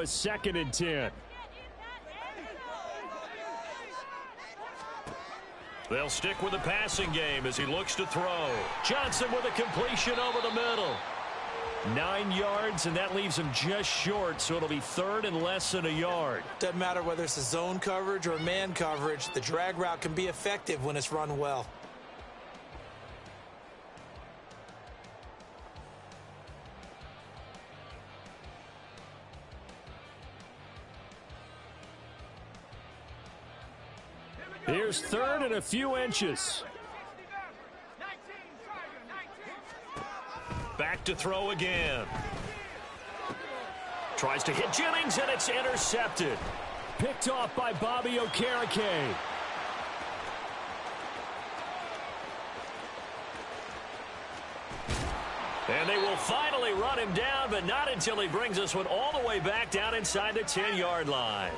a 2nd and 10. They'll stick with the passing game as he looks to throw. Johnson with a completion over the middle. 9 yards, and that leaves him just short, so it'll be 3rd and less than a yard. Doesn't matter whether it's a zone coverage or man coverage. The drag route can be effective when it's run well. Here's 3rd and a few inches. Back to throw again. Tries to hit Jennings, and it's intercepted. Picked off by Bobby Okereke. And they will finally run him down, but not until he brings this one all the way back down inside the 10-yard line.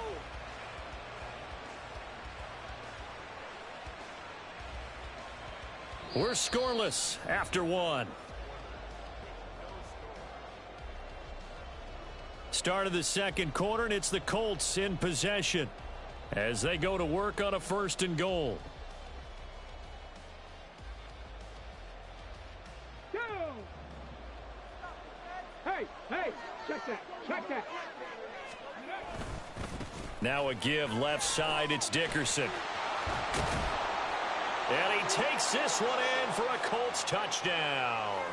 We're scoreless after 1. Start of the 2nd quarter, and it's the Colts in possession as they go to work on a 1st and goal. Hey, check that. Now a give left side, it's Dickerson. And he takes this one in for a Colts touchdown.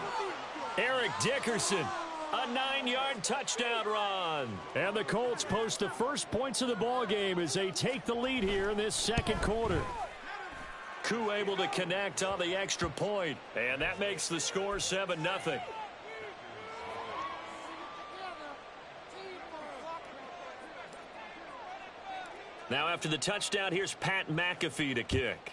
Eric Dickerson, a 9-yard touchdown run. And the Colts post the first points of the ball game as they take the lead here in this 2nd quarter. Koo able to connect on the extra point, and that makes the score 7-0. Now after the touchdown, here's Pat McAfee to kick.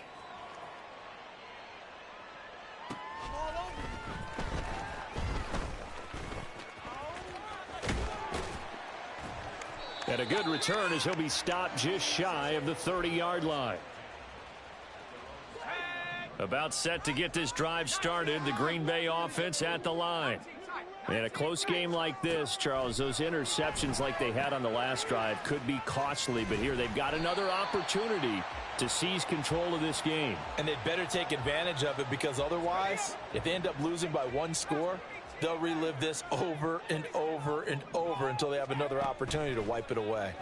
And a good return as he'll be stopped just shy of the 30-yard line. About set to get this drive started, the Green Bay offense at the line. In a close game like this, Charles, those interceptions like they had on the last drive could be costly, but here they've got another opportunity to seize control of this game. And they'd better take advantage of it, because otherwise, if they end up losing by 1 score, they'll relive this over and over and over until they have another opportunity to wipe it away.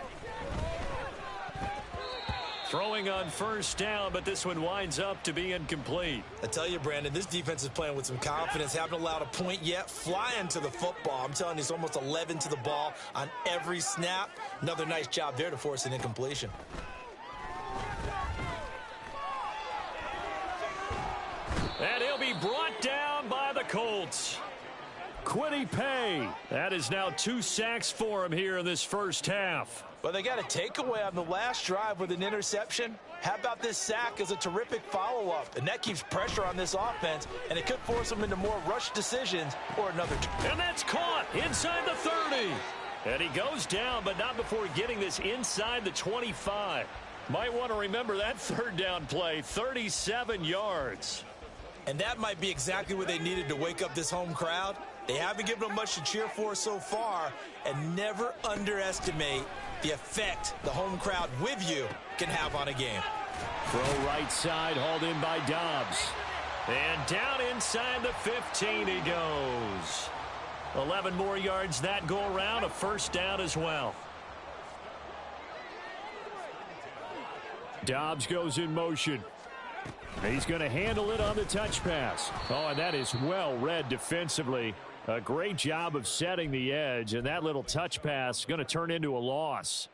Throwing on 1st down, but this one winds up to be incomplete. I tell you, Brandon, this defense is playing with some confidence. Haven't allowed a point yet. Flying to the football. I'm telling you, it's almost 11 to the ball on every snap. Another nice job there to force an incompletion. And he'll be brought down by the Colts. Quiddy Pay. That is now 2 sacks for him here in this first half. But they got a takeaway on the last drive with an interception. How about this sack as a terrific follow-up? And that keeps pressure on this offense, and it could force them into more rush decisions or another. And that's caught inside the 30. And he goes down, but not before getting this inside the 25. Might want to remember that 3rd down play, 37 yards. And that might be exactly what they needed to wake up this home crowd. They haven't given them much to cheer for so far, and never underestimate the effect the home crowd with you can have on a game. Throw right side, hauled in by Dobbs. And down inside the 15 he goes. 11 more yards that go around, a 1st down as well. Dobbs goes in motion. He's going to handle it on the touch pass. Oh, and that is well read defensively. A great job of setting the edge, and that little touch pass is going to turn into a loss.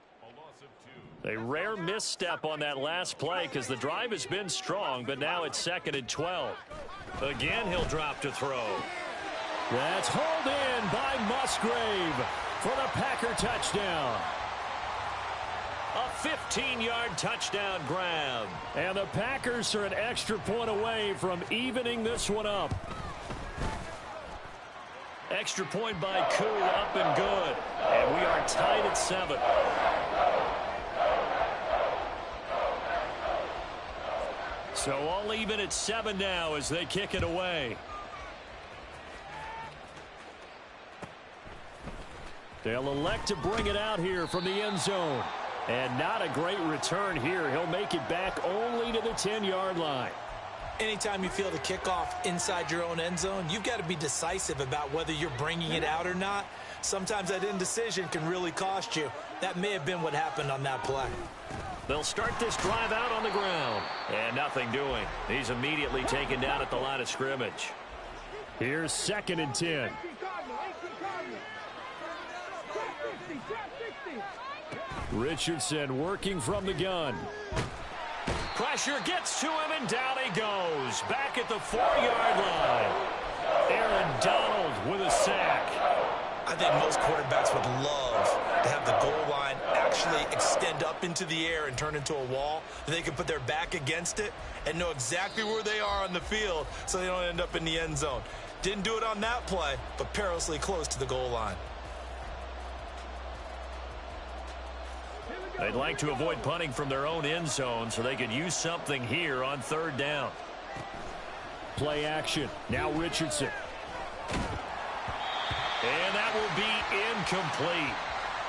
A rare misstep on that last play because the drive has been strong, but now it's 2nd and 12. Again, he'll drop to throw. That's hauled in by Musgrave for the Packer touchdown. A 15-yard touchdown grab. And the Packers are an extra point away from evening this one up. Extra point by Koo, up and good. And we are tied at 7. So all even at 7 now as they kick it away. They'll elect to bring it out here from the end zone. And not a great return here. He'll make it back only to the 10-yard line. Anytime you feel the kickoff inside your own end zone, you've got to be decisive about whether you're bringing it out or not. Sometimes that indecision can really cost you. That may have been what happened on that play. They'll start this drive out on the ground. And nothing doing. He's immediately taken down at the line of scrimmage. Here's 2nd and 10. Richardson working from the gun. Pressure gets to him, and down he goes. Back at the 4-yard line. Aaron Donald with a sack. I think most quarterbacks would love to have the goal line actually extend up into the air and turn into a wall. They can put their back against it and know exactly where they are on the field so they don't end up in the end zone. Didn't do it on that play, but perilously close to the goal line. They'd like to avoid punting from their own end zone so they could use something here on 3rd down. Play action. Now Richardson. And that will be incomplete.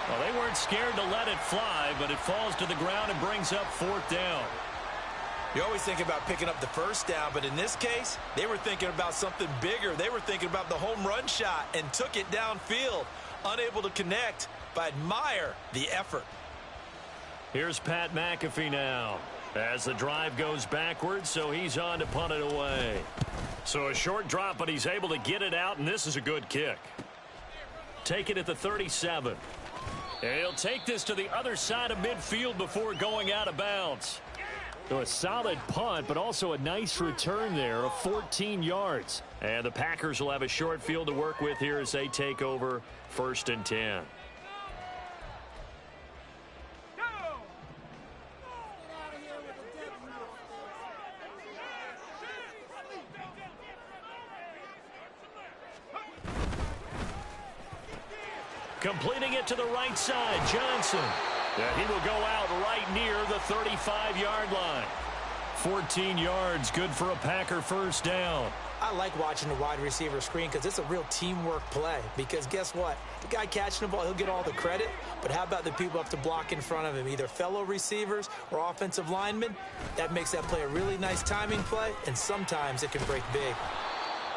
Well, they weren't scared to let it fly, but it falls to the ground and brings up 4th down. You always think about picking up the 1st down, but in this case, they were thinking about something bigger. They were thinking about the home run shot and took it downfield. Unable to connect, but admire the effort. Here's Pat McAfee now as the drive goes backwards, so he's on to punt it away. So a short drop, but he's able to get it out, and this is a good kick. Take it at the 37. And he'll take this to the other side of midfield before going out of bounds. So a solid punt, but also a nice return there of 14 yards. And the Packers will have a short field to work with here as they take over 1st and 10. Completing it to the right side, Johnson. And he will go out right near the 35-yard line. 14 yards, good for a Packer 1st down. I like watching the wide receiver screen because it's a real teamwork play. Because guess what? The guy catching the ball, he'll get all the credit. But how about the people up to block in front of him, either fellow receivers or offensive linemen? That makes that play a really nice timing play, and sometimes it can break big.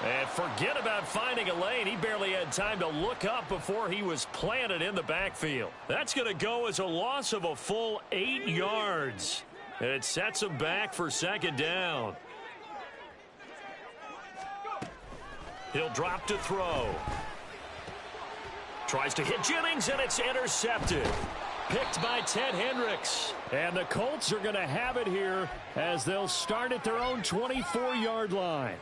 And forget about finding a lane. He barely had time to look up before he was planted in the backfield. That's going to go as a loss of a full 8 yards. And it sets him back for 2nd down. He'll drop to throw. Tries to hit Jennings, and it's intercepted. Picked by Ted Hendricks. And the Colts are going to have it here as they'll start at their own 24-yard line.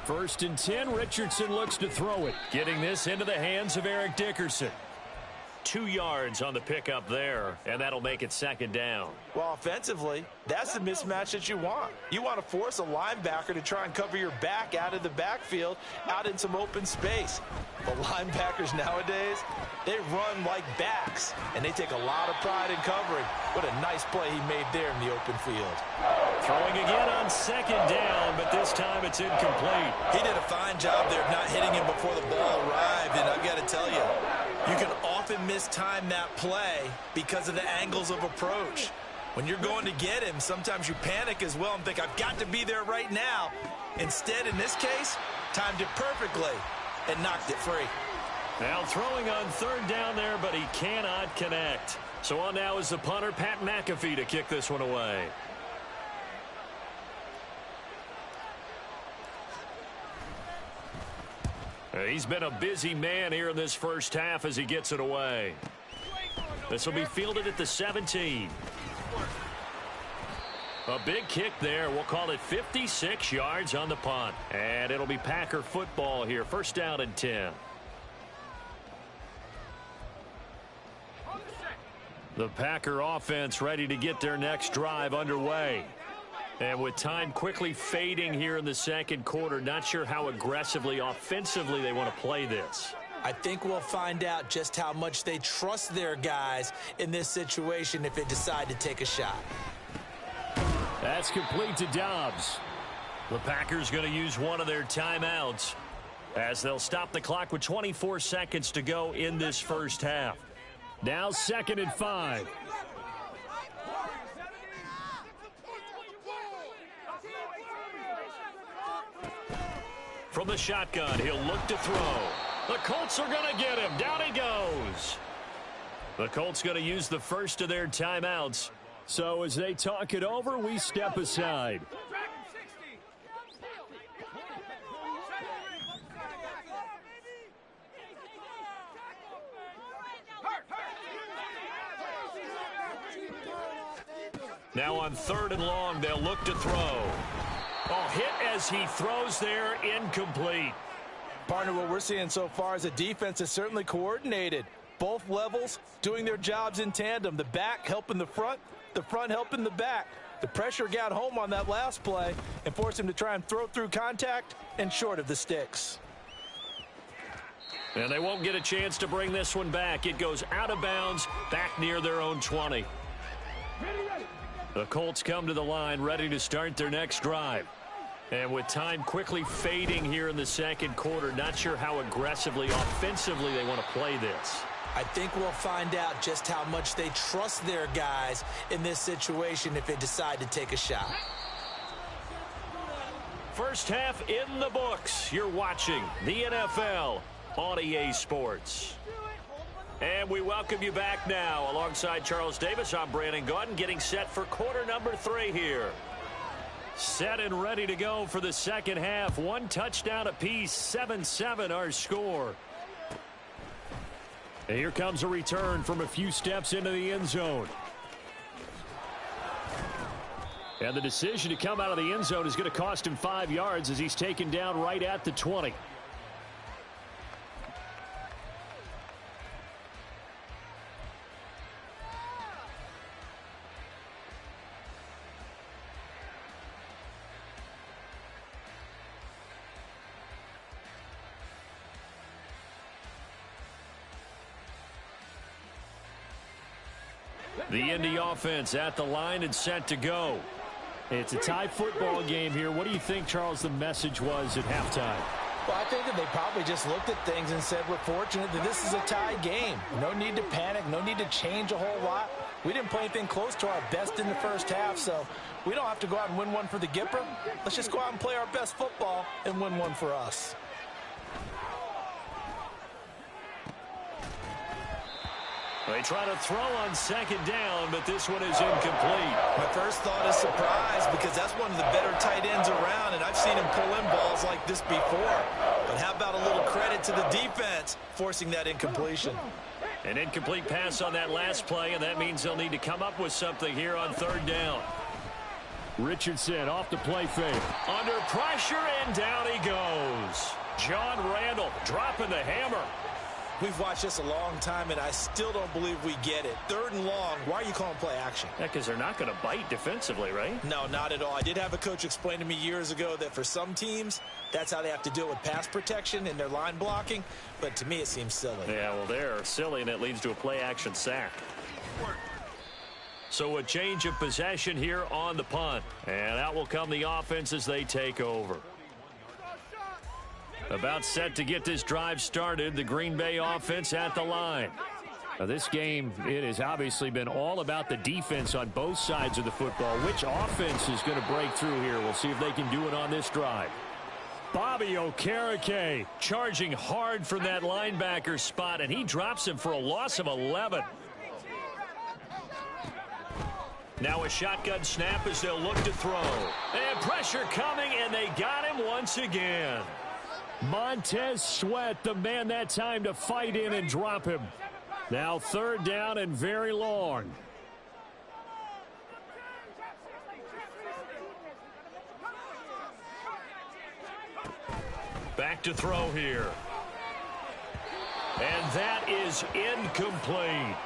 1st and 10, Richardson looks to throw it. Getting this into the hands of Eric Dickerson. 2 yards on the pickup there, and that'll make it 2nd down. Well, offensively, that's the mismatch that you want. You want to force a linebacker to try and cover your back out of the backfield, out in some open space. But linebackers nowadays, they run like backs, and they take a lot of pride in covering. What a nice play he made there in the open field. Throwing again on 2nd down, but this time it's incomplete. He did a fine job there of not hitting him before the ball arrived, and I've got to tell you, you can often mistime that play because of the angles of approach. When you're going to get him, sometimes you panic as well and think, I've got to be there right now. Instead, in this case, timed it perfectly and knocked it free. Now throwing on 3rd down there, but he cannot connect. So on now is the punter, Pat McAfee, to kick this one away. He's been a busy man here in this 1st half as he gets it away. This will be fielded at the 17. A big kick there. We'll call it 56 yards on the punt. And it'll be Packer football here. 1st down and 10. The Packer offense ready to get their next drive underway. And with time quickly fading here in the 2nd quarter, not sure how aggressively, offensively they want to play this. I think we'll find out just how much they trust their guys in this situation if they decide to take a shot. That's complete to Dobbs. The Packers going to use one of their timeouts as they'll stop the clock with 24 seconds to go in this first half. Now 2nd and 5. From the shotgun, he'll look to throw. The Colts are going to get him. Down he goes. The Colts going to use the first of their timeouts. So as they talk it over, we step aside. Now on 3rd and long, they'll look to throw. Oh, hit as he throws there, incomplete. Partner, what we're seeing so far is the defense is certainly coordinated. Both levels doing their jobs in tandem. The back helping the front helping the back. The pressure got home on that last play and forced him to try and throw through contact and short of the sticks. And they won't get a chance to bring this one back. It goes out of bounds, back near their own 20. The Colts come to the line ready to start their next drive. And with time quickly fading here in the second quarter, not sure how aggressively, offensively they want to play this. I think we'll find out just how much they trust their guys in this situation if they decide to take a shot. First half in the books. You're watching the NFL on EA Sports. And we welcome you back now. Alongside Charles Davis, I'm Brandon Gaudin, getting set for quarter number 3 here. Set and ready to go for the second half. 1 touchdown apiece, 7-7 our score. And here comes a return from a few steps into the end zone. And the decision to come out of the end zone is going to cost him 5 yards as he's taken down right at the 20. The Indy offense at the line and set to go. It's a tie football game here. What do you think, Charles, the message was at halftime? Well, I think that they probably just looked at things and said, we're fortunate that this is a tie game. No need to panic. No need to change a whole lot. We didn't play anything close to our best in the first half, so we don't have to go out and win one for the Gipper. Let's just go out and play our best football and win one for us. They try to throw on second down, but this one is incomplete. My first thought is surprise because that's one of the better tight ends around, and I've seen him pull in balls like this before. But how about a little credit to the defense forcing that incompletion? An incomplete pass on that last play, and that means they'll need to come up with something here on 3rd down. Richardson off the play fake. Under pressure, and down he goes. John Randall dropping the hammer. We've watched this a long time, and I still don't believe we get it. 3rd and long, why are you calling play action? Yeah, because they're not going to bite defensively, right? No, not at all. I did have a coach explain to me years ago that for some teams, that's how they have to deal with pass protection and their line blocking, but to me it seems silly. Yeah, well, they're silly, and it leads to a play-action sack. So a change of possession here on the punt, and out will come the offense as they take over. About set to get this drive started, the Green Bay offense at the line. Now this game, it has obviously been all about the defense on both sides of the football. Which offense is going to break through here? We'll see if they can do it on this drive. Bobby Okereke charging hard from that linebacker spot, and he drops him for a loss of 11. Now a shotgun snap as they'll look to throw. And pressure coming, and they got him once again. Montez Sweat, the man that time to fight in and drop him. Now 3rd down and very long. Back to throw here. And that is incomplete.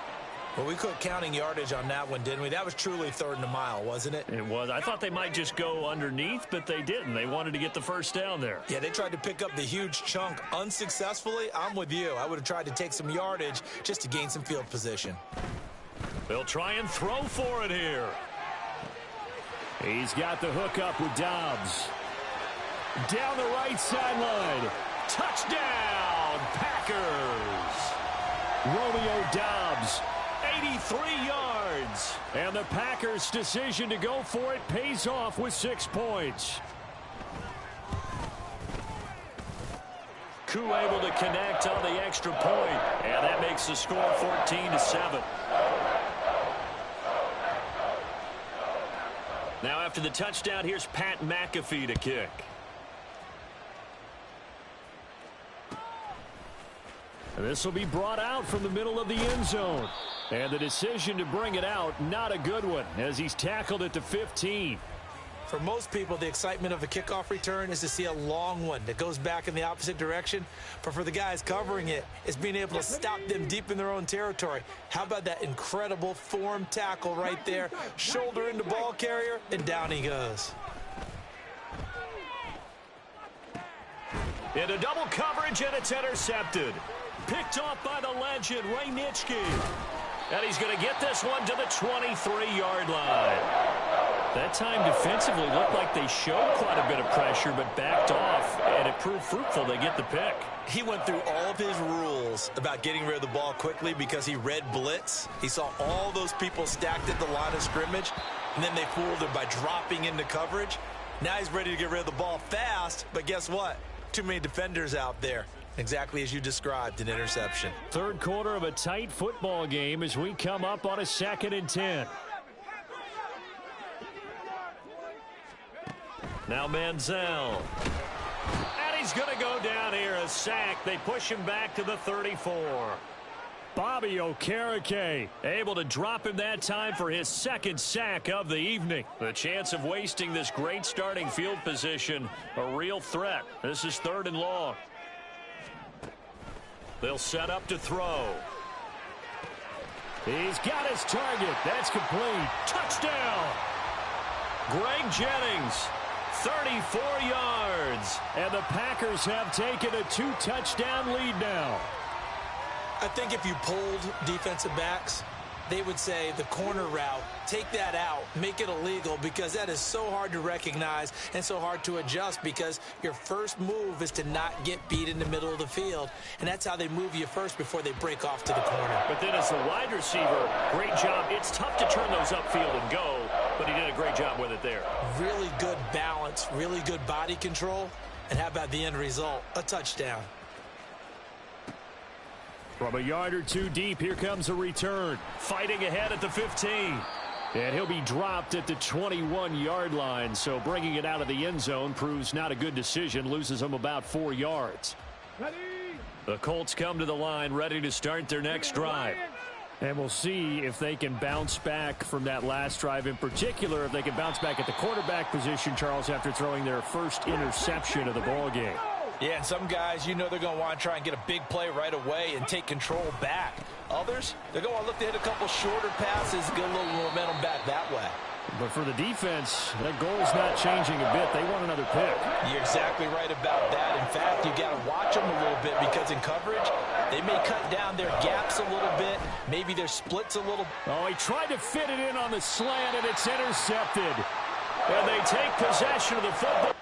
Well, we quit counting yardage on that one, didn't we? That was truly 3rd and a mile, wasn't it? It was. I thought they might just go underneath, but they didn't. They wanted to get the first down there. Yeah, they tried to pick up the huge chunk unsuccessfully. I'm with you. I would have tried to take some yardage just to gain some field position. They'll try and throw for it here. He's got the hook up with Dobbs. Down the right sideline. Touchdown, Packers. Romeo Doubs, 83 yards. And the Packers' decision to go for it pays off with 6 points. Koo able to connect on the extra point, and that makes the score 14-7. Now after the touchdown, here's Pat McAfee to kick. This will be brought out from the middle of the end zone. And the decision to bring it out, not a good one, as he's tackled at the 15. For most people, the excitement of a kickoff return is to see a long one that goes back in the opposite direction. But for the guys covering it, it's being able to stop them deep in their own territory. How about that incredible form tackle right there? Shoulder into ball carrier, and down he goes. Into double coverage, and it's intercepted. Picked off by the legend, Ray Nitschke. And he's going to get this one to the 23-yard line. That time defensively looked like they showed quite a bit of pressure but backed off, and it proved fruitful to get the pick. He went through all of his rules about getting rid of the ball quickly because he read blitz. He saw all those people stacked at the line of scrimmage, and then they fooled him by dropping into coverage. Now he's ready to get rid of the ball fast, but guess what? Too many defenders out there. Exactly as you described, an interception. Third quarter of a tight football game as we come up on a 2nd and 10. Now Manziel. And he's going to go down here, a sack. They push him back to the 34. Bobby Okereke able to drop him that time for his 2nd sack of the evening. The chance of wasting this great starting field position, a real threat. This is 3rd and long. They'll set up to throw. He's got his target. That's complete. Touchdown! Greg Jennings, 34 yards. And the Packers have taken a 2-touchdown lead now. I think if you polled defensive backs, they would say the corner route, take that out, make it illegal, because that is so hard to recognize and so hard to adjust, because your first move is to not get beat in the middle of the field, and that's how they move you first before they break off to the corner. But then as a wide receiver, great job. It's tough to turn those upfield and go, but he did a great job with it there. Really good balance, really good body control, and how about the end result? A touchdown. From a yard or two deep, here comes a return. Fighting ahead at the 15. And he'll be dropped at the 21-yard line, so bringing it out of the end zone proves not a good decision, loses him about 4 yards. The Colts come to the line, ready to start their next drive. And we'll see if they can bounce back from that last drive, in particular if they can bounce back at the quarterback position, Charles, after throwing their first interception of the ballgame. Yeah, and some guys, you know they're going to want to try and get a big play right away and take control back. Others, they're going to want to look to hit a couple shorter passes, get a little momentum back that way. But for the defense, that goal's not changing a bit. They want another pick. You're exactly right about that. In fact, you got to watch them a little bit, because in coverage, they may cut down their gaps a little bit, maybe their splits a little. Oh, he tried to fit it in on the slant, and it's intercepted. And they take possession of the football.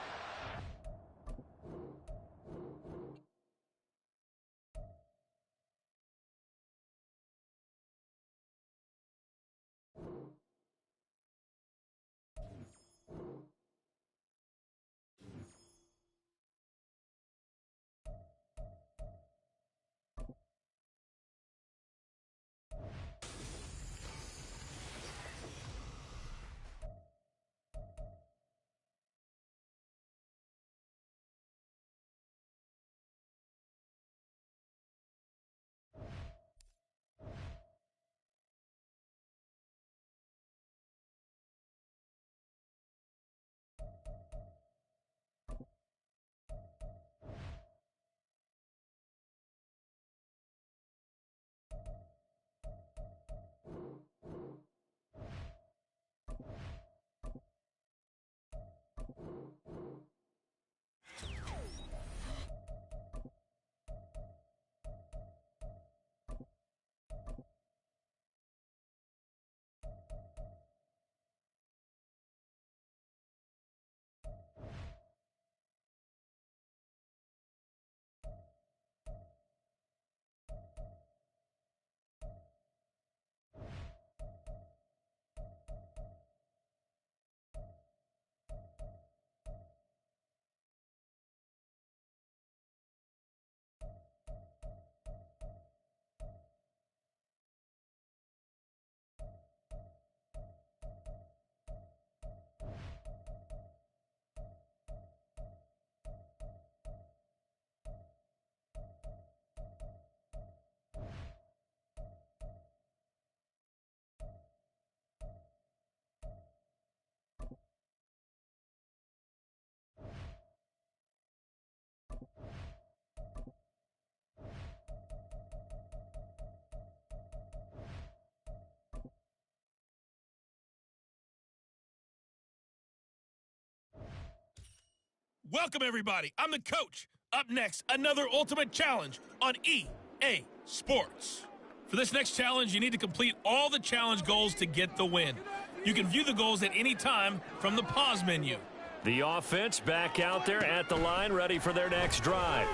Welcome, everybody. I'm the coach. Up next, another Ultimate Challenge on EA Sports. For this next challenge, you need to complete all the challenge goals to get the win. You can view the goals at any time from the pause menu. The offense back out there at the line, ready for their next drive.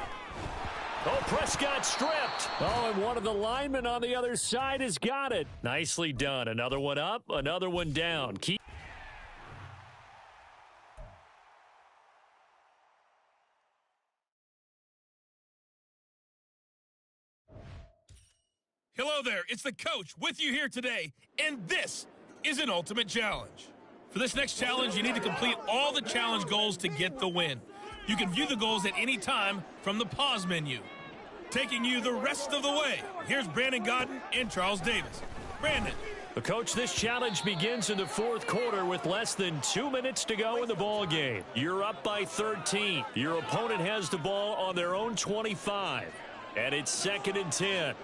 Oh, Prescott stripped. Oh, and one of the linemen on the other side has got it. Nicely done. Another one up, another one down. Hello there, it's the coach with you here today, and this is an Ultimate Challenge. For this next challenge, you need to complete all the challenge goals to get the win. You can view the goals at any time from the pause menu. Taking you the rest of the way, here's Brandon Godden and Charles Davis. Brandon. Coach, this challenge begins in the fourth quarter with less than 2 minutes to go in the ball game. You're up by 13. Your opponent has the ball on their own 25, and it's 2nd and 10.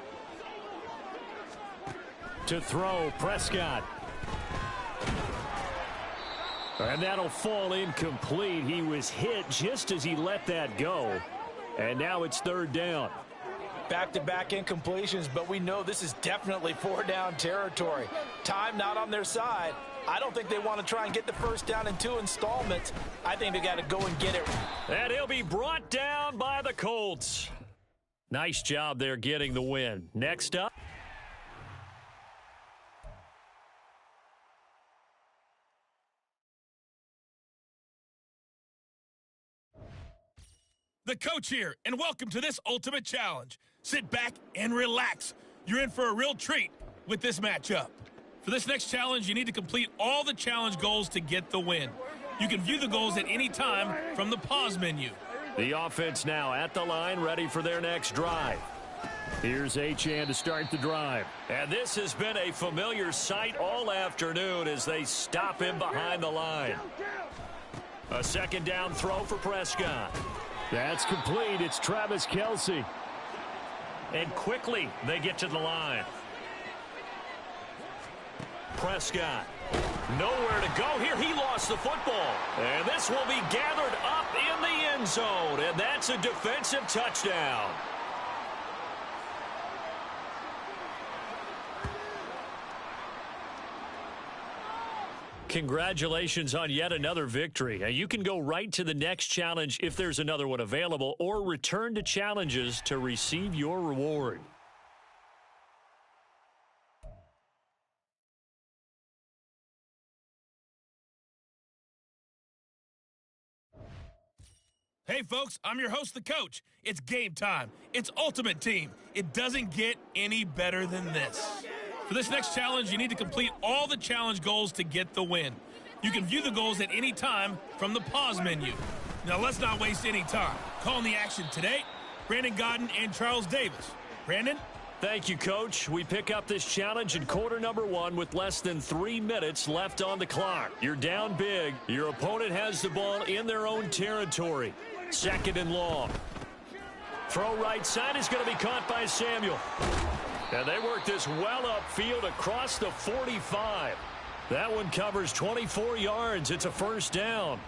To throw, Prescott. And that'll fall incomplete. He was hit just as he let that go. And now it's 3rd down. Back-to-back incompletions, but we know this is definitely 4-down territory. Time not on their side. I don't think they want to try and get the first down in 2 installments. I think they got to go and get it. And he'll be brought down by the Colts. Nice job there getting the win. Next up. The coach here, and welcome to this Ultimate Challenge. Sit back and relax. You're in for a real treat with this matchup. For this next challenge, you need to complete all the challenge goals to get the win. You can view the goals at any time from the pause menu. The offense now at the line, ready for their next drive. Here's Achane to start the drive. And this has been a familiar sight all afternoon as they stop him behind the line. A 2nd down throw for Prescott. That's complete. It's Travis Kelce. And quickly they get to the line. Prescott. Nowhere to go here. He lost the football. And this will be gathered up in the end zone. And that's a defensive touchdown. Congratulations on yet another victory. You can go right to the next challenge if there's another one available, or return to challenges to receive your reward. Hey, folks, I'm your host, the coach. It's game time. It's Ultimate Team. It doesn't get any better than this. For this next challenge, you need to complete all the challenge goals to get the win. You can view the goals at any time from the pause menu. Now, let's not waste any time. Calling the action today, Brandon Godden and Charles Davis. Brandon? Thank you, Coach. We pick up this challenge in quarter number 1 with less than 3 minutes left on the clock. You're down big. Your opponent has the ball in their own territory. 2nd and long. Throw right side is going to be caught by Samuel. And they work this well upfield across the 45. That one covers 24 yards. It's a 1st down.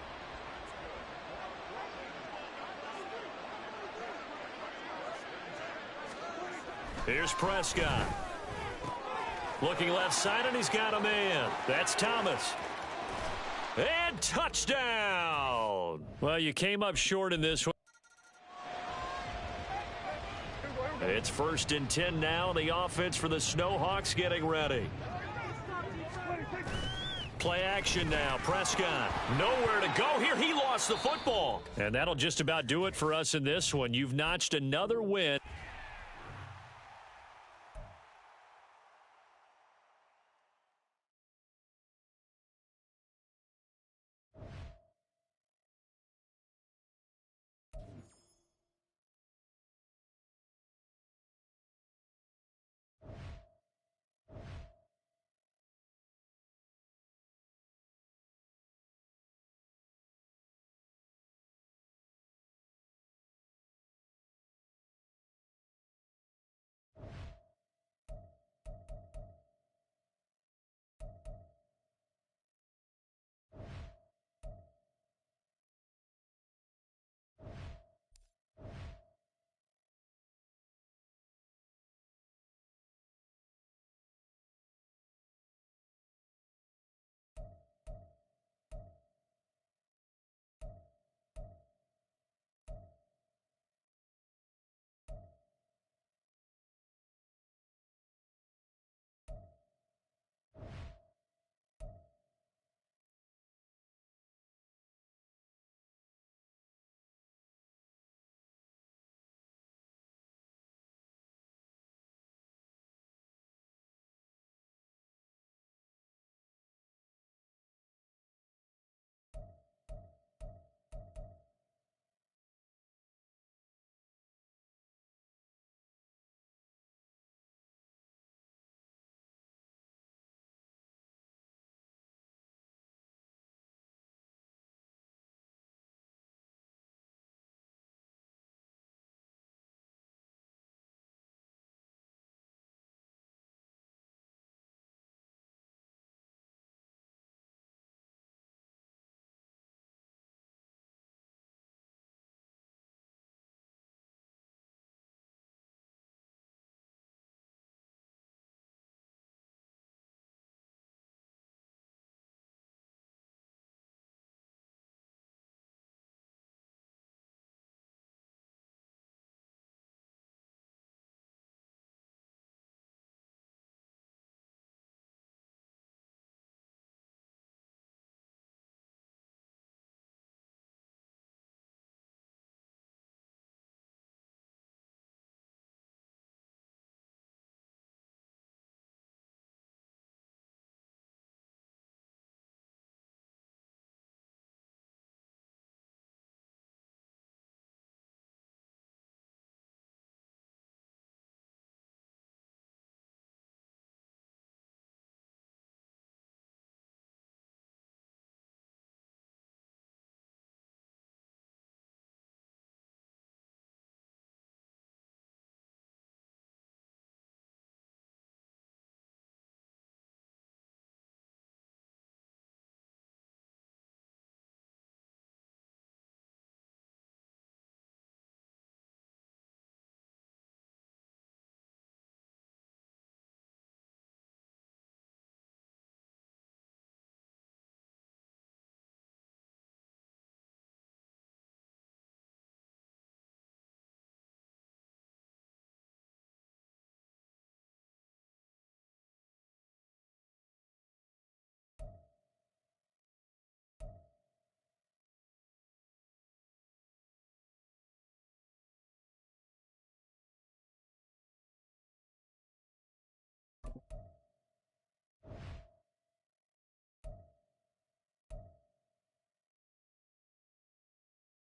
Here's Prescott. Looking left side, and he's got a man. That's Thomas. And touchdown! Well, you came up short in this one. It's 1st and 10 now. The offense for the Snowhawks getting ready. Play action now. Prescott. Nowhere to go here. He lost the football. And that'll just about do it for us in this one. You've notched another win.